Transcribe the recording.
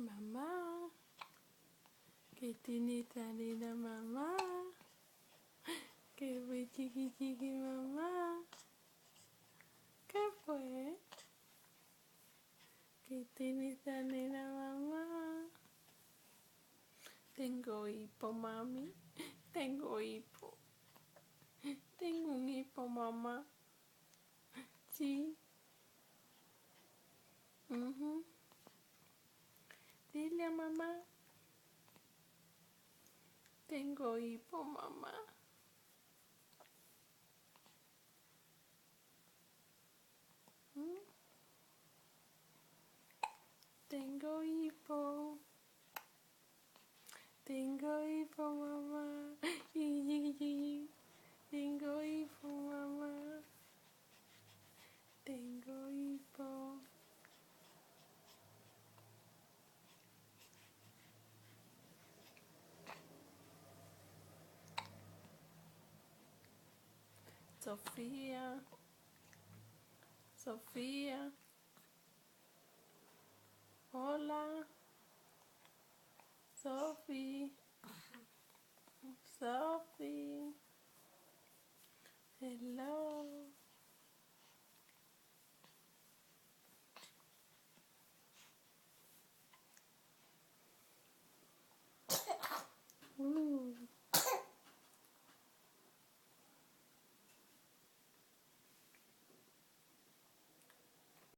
Mamá, que tiene arena mamá, que fue chiqui chiqui mamá, ¿qué fue? Que tiene arena mamá. Tengo hipo mami, tengo hipo, tengo un hipo mamá, sí. Dile a mamá, tengo hipo mamá. Tengo hipo mamá. Tengo hipo mamá. Tengo hipo. Sophia, Sophia, hola, Sophie, Sophie, hello.